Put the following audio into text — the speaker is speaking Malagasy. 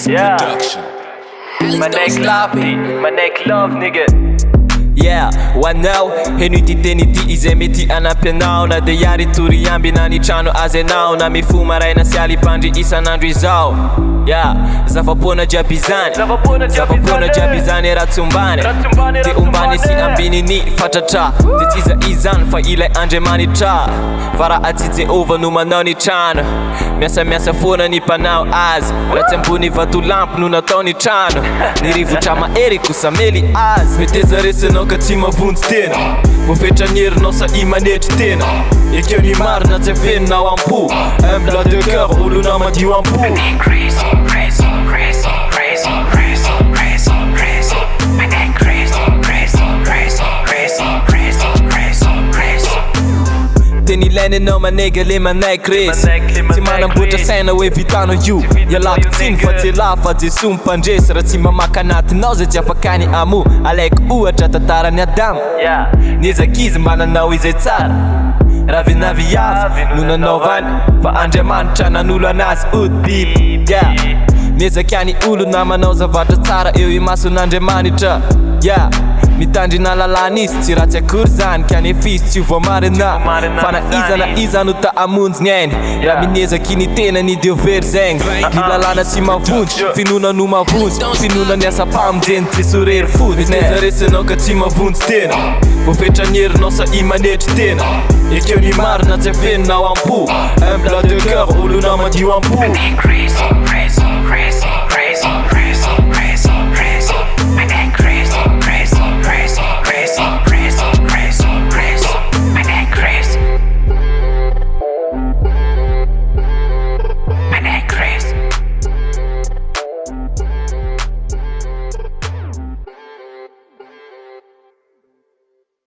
Yeah. My neck sloppy, my neck love nigga. yeah, wanao heno titenity izay mety anampianao na de iary tory amby na ny trano azy anao na mifo maraina sy alipandry isan'andro izao. Yeah, zavapoana jiaby izany, zavapoana jiaby izany ratsombany te ombany sy ambininy fatratra de tsy iza izany fa ilay Andriamanitra fa raha tsy Jehova no manao ny trano miasa foana ny mpanao azy raha tsy ambony vatolampy no natao ny trano ny rivotra mahery kosa mely azy meteza resanao ka tsy mavonjy tena voafetra ny herinao sa imanetry tena ekeo ny marina tsy afeninao ampo humble de cœur olona madio ampo. Teny ilainy anao manega le manaiky resy tsy manamboatra saina hoe vitanao io ialako tsiny fa tsy lafa Jesoa mipandresy raha tsy mamaka anatinao zay tsy afaka ny amo alaiko ohatra tantarany Adamo niezaka izy mba nanao izay tsara raha vinaviavy no nanaovany fa Andriamanitra nanolo anazy odip yeah. Niezaka ny olo na manao zavatra tsara eo imason'Andriamanitra yeah. Mitandrina lalàna izy tsy raha tsy akory zany ka nefisy tsy voamarina fa na iza no ta amonjy ny ainy raha minezaky ny tena ny Dio very zegny ny lalàna tsy mavonjy finoana no mavonjy finoana ny asa-pamonjeny Jesoa rery fotsiny miteza resanao ka tsy mavonjy tena voafetra ny herinao sa imanetry tena ekeo ny marina tsy afeninao ampo humble de cœur olona madio ampo.